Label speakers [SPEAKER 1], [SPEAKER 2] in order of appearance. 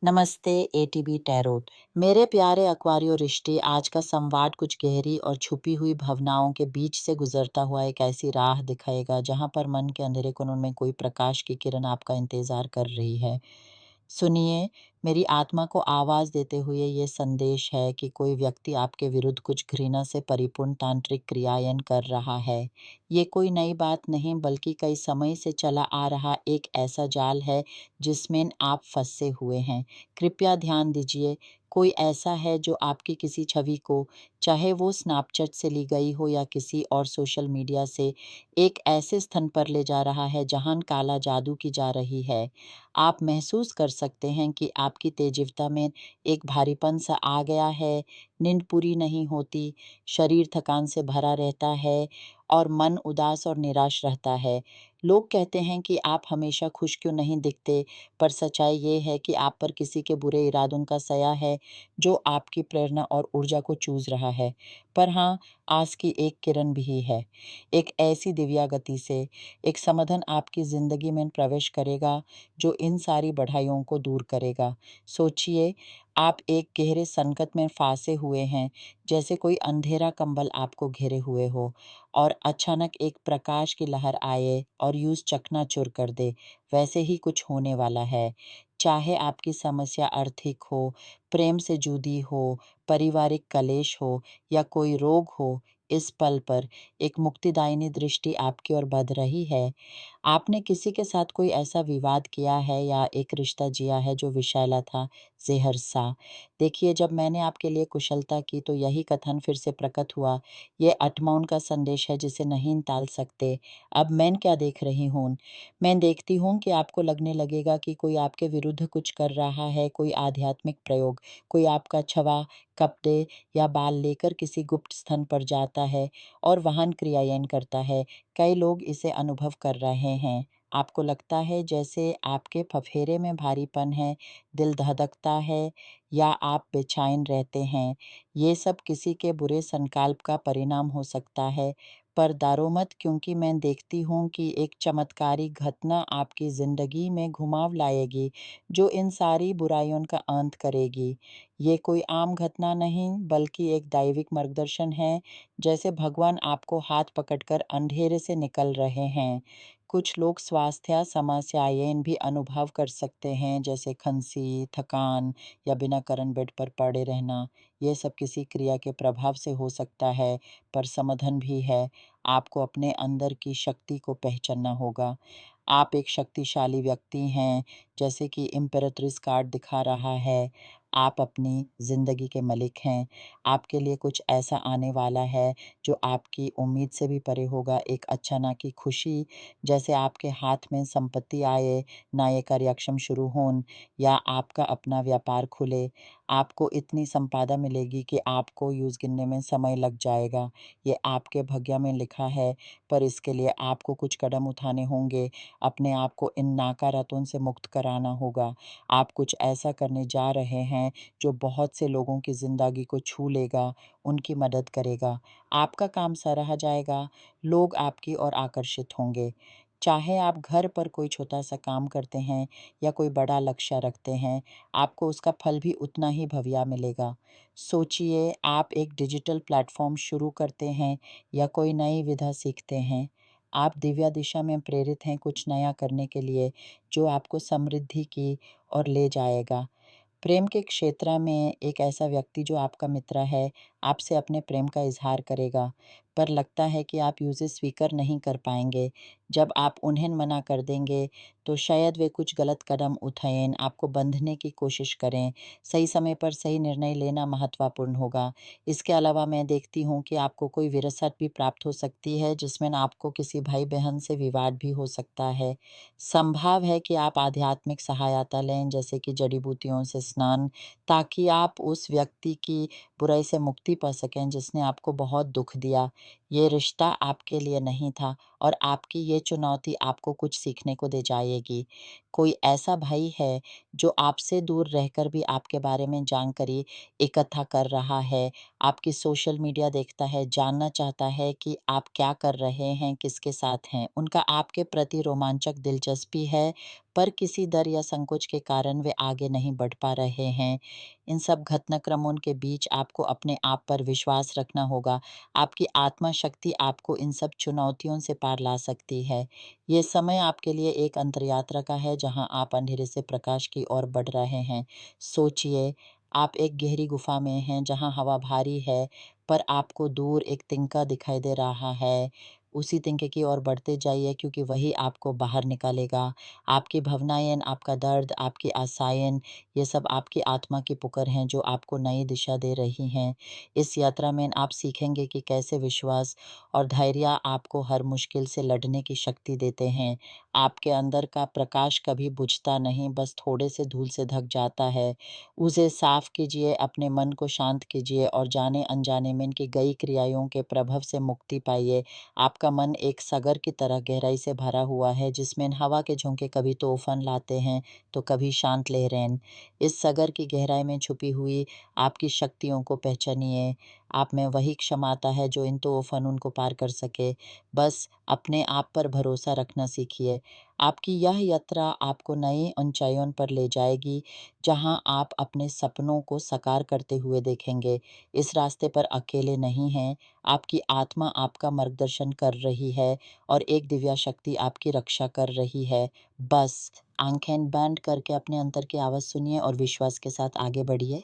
[SPEAKER 1] नमस्ते ATB tarot. मेरे प्यारे एक्वारियो रिश्ते, आज का संवाद कुछ गहरी और छुपी हुई भावनाओं के बीच से गुजरता हुआ एक ऐसी राह दिखाएगा जहां पर मन के अंधेरे कोनों में कोई प्रकाश की किरण आपका इंतजार कर रही है। सुनिए, मेरी आत्मा को आवाज देते हुए ये संदेश है कि कोई व्यक्ति आपके विरुद्ध कुछ घृणा से परिपूर्ण तांत्रिक क्रियायन कर रहा है। ये कोई नई बात नहीं, बल्कि कई समय से चला आ रहा एक ऐसा जाल है जिसमें आप फंसे हुए हैं। कृपया ध्यान दीजिए, कोई ऐसा है जो आपकी किसी छवि को, चाहे वो स्नैपचैट से ली गई हो या किसी और सोशल मीडिया से, एक ऐसे स्थान पर ले जा रहा है जहां काला जादू की जा रही है। आप महसूस कर सकते हैं कि आपकी तेजीवता में एक भारीपन सा आ गया है, नींद पूरी नहीं होती, शरीर थकान से भरा रहता है और मन उदास और निराश रहता है। लोग कहते हैं कि आप हमेशा खुश क्यों नहीं दिखते, पर सच्चाई ये है कि आप पर किसी के बुरे इरादों का साया है जो आपकी प्रेरणा और ऊर्जा को चूस रहा है। पर हाँ, आस की एक किरण भी है। एक ऐसी दिव्या गति से एक समाधान आपकी ज़िंदगी में प्रवेश करेगा जो इन सारी बढ़ाइयों को दूर करेगा। सोचिए, आप एक गहरे संकट में फँसे हुए हैं, जैसे कोई अंधेरा कंबल आपको घेरे हुए हो और अचानक एक प्रकाश की लहर आए और यूँ चकनाचूर कर दे। वैसे ही कुछ होने वाला है। चाहे आपकी समस्या आर्थिक हो, प्रेम से जुड़ी हो, पारिवारिक कलेश हो या कोई रोग हो, इस पल पर एक मुक्तिदायिनी दृष्टि आपकी ओर बढ़ रही है। आपने किसी के साथ कोई ऐसा विवाद किया है या एक रिश्ता जिया है जो विषैला था, ज़हर सा? देखिए, जब मैंने आपके लिए कुशलता की तो यही कथन फिर से प्रकट हुआ। ये आत्माओं का संदेश है जिसे नहीं टाल सकते। अब मैं क्या देख रही हूँ? मैं देखती हूँ कि आपको लगने लगेगा कि कोई आपके विरुद्ध कुछ कर रहा है, कोई आध्यात्मिक प्रयोग, कोई आपका छवा, कपड़े या बाल लेकर किसी गुप्त स्थान पर जाता है और वहाँ क्रियाएं करता है। कई लोग इसे अनुभव कर रहे हैं। आपको लगता है जैसे आपके फफेरे में भारीपन है, दिल धड़कता है या आप बेचैन रहते हैं। ये सब किसी के बुरे संकल्प का परिणाम हो सकता है। पर डरो मत, क्योंकि मैं देखती हूँ कि एक चमत्कारी घटना आपकी ज़िंदगी में घुमाव लाएगी, जो इन सारी बुराइयों का अंत करेगी। ये कोई आम घटना नहीं, बल्कि एक दैविक मार्गदर्शन है, जैसे भगवान आपको हाथ पकड़कर अंधेरे से निकल रहे हैं। कुछ लोग स्वास्थ्य समस्याएं भी अनुभव कर सकते हैं, जैसे खांसी, थकान या बिना कारण बेड पर पड़े रहना। ये सब किसी क्रिया के प्रभाव से हो सकता है, पर समाधान भी है। आपको अपने अंदर की शक्ति को पहचानना होगा। आप एक शक्तिशाली व्यक्ति हैं, जैसे कि इम्पेरेट्रिस कार्ड दिखा रहा है। आप अपनी ज़िंदगी के मालिक हैं। आपके लिए कुछ ऐसा आने वाला है जो आपकी उम्मीद से भी परे होगा। एक अचानक की खुशी, जैसे आपके हाथ में संपत्ति आए, नए कार्यक्षम शुरू हों या आपका अपना व्यापार खुले। आपको इतनी संपदा मिलेगी कि आपको यूज़ गिनने में समय लग जाएगा। ये आपके भाग्य में लिखा है, पर इसके लिए आपको कुछ कदम उठाने होंगे। अपने आप को इन नकारात्मकताओं से मुक्त कराना होगा। आप कुछ ऐसा करने जा रहे हैं जो बहुत से लोगों की ज़िंदगी को छू लेगा, उनकी मदद करेगा। आपका काम सराहा जाएगा, लोग आपकी ओर आकर्षित होंगे। चाहे आप घर पर कोई छोटा-सा काम करते हैं या कोई बड़ा लक्ष्य रखते हैं, आपको उसका फल भी उतना ही भव्य मिलेगा। सोचिए, आप एक डिजिटल प्लेटफ़ॉर्म शुरू करते हैं या कोई नई विधा सीखते हैं। आप दिव्य दिशा में प्रेरित हैं कुछ नया करने के लिए, जो आपको समृद्धि की ओर ले जाएगा। प्रेम के क्षेत्र में एक ऐसा व्यक्ति जो आपका मित्र है, आपसे अपने प्रेम का इज़हार करेगा, पर लगता है कि आप उसे स्वीकार नहीं कर पाएँगे। जब आप उन्हें मना कर देंगे, तो शायद वे कुछ गलत कदम उठाएँ, आपको बंधने की कोशिश करें। सही समय पर सही निर्णय लेना महत्वपूर्ण होगा। इसके अलावा मैं देखती हूँ कि आपको कोई विरासत भी प्राप्त हो सकती है, जिसमें आपको किसी भाई-बहन से विवाद भी हो सकता है। संभव है कि आप आध्यात्मिक सहायता लें, जैसे कि जड़ी-बूटियों से स्नान, ताकि आप उस व्यक्ति की बुराई से मुक्ति पा सकें जिसने आपको बहुत दुःख दिया। ये रिश्ता आपके लिए नहीं था और आपकी ये चुनौती आपको कुछ सीखने को दे जाएगी। कोई ऐसा भाई है जो आपसे दूर रहकर भी आपके बारे में जानकारी इकट्ठा कर रहा है, आपकी सोशल मीडिया देखता है, जानना चाहता है कि आप क्या कर रहे हैं, किसके साथ हैं। उनका आपके प्रति रोमांचक दिलचस्पी है, पर किसी डर या संकोच के कारण वे आगे नहीं बढ़ पा रहे हैं। इन सब घटनाक्रमों के बीच आपको अपने आप पर विश्वास रखना होगा। आपकी आत्मा शक्ति आपको इन सब चुनौतियों से पार ला सकती है। ये समय आपके लिए एक अंतरयात्रा का है जहाँ आप अंधेरे से प्रकाश की ओर बढ़ रहे हैं। सोचिए, आप एक गहरी गुफा में हैं जहाँ हवा भारी है, पर आपको दूर एक तिनका दिखाई दे रहा है। उसी तिनके की ओर बढ़ते जाइए क्योंकि वही आपको बाहर निकालेगा। आपकी भावनाएँ, आपका दर्द, आपकी आशाएँ, ये सब आपकी आत्मा की पुकार हैं जो आपको नई दिशा दे रही हैं। इस यात्रा में आप सीखेंगे कि कैसे विश्वास और धैर्य आपको हर मुश्किल से लड़ने की शक्ति देते हैं। आपके अंदर का प्रकाश कभी बुझता नहीं, बस थोड़े से धूल से ढक जाता है। उसे साफ कीजिए, अपने मन को शांत कीजिए और जाने-अनजाने में इनकी कई क्रियाओं के प्रभाव से मुक्ति पाइए। आपका मन एक सागर की तरह गहराई से भरा हुआ है, जिसमें हवा के झोंके कभी तूफान लाते हैं, तो कभी शांत लहरें। इस सागर की गहराई में छुपी हुई आपकी शक्तियों को पहचानिए। आप में वही क्षमता है जो इन तूफ़ानों को पार कर सके। बस अपने आप पर भरोसा रखना सीखिए। आपकी यह यात्रा आपको नई ऊँचाइयों पर ले जाएगी, जहाँ आप अपने सपनों को साकार करते हुए देखेंगे। इस रास्ते पर अकेले नहीं हैं, आपकी आत्मा आपका मार्गदर्शन कर रही है और एक दिव्य शक्ति आपकी रक्षा कर रही है। बस आँखें बंद करके अपने अंतर की आवाज़ सुनिए और विश्वास के साथ आगे बढ़िए।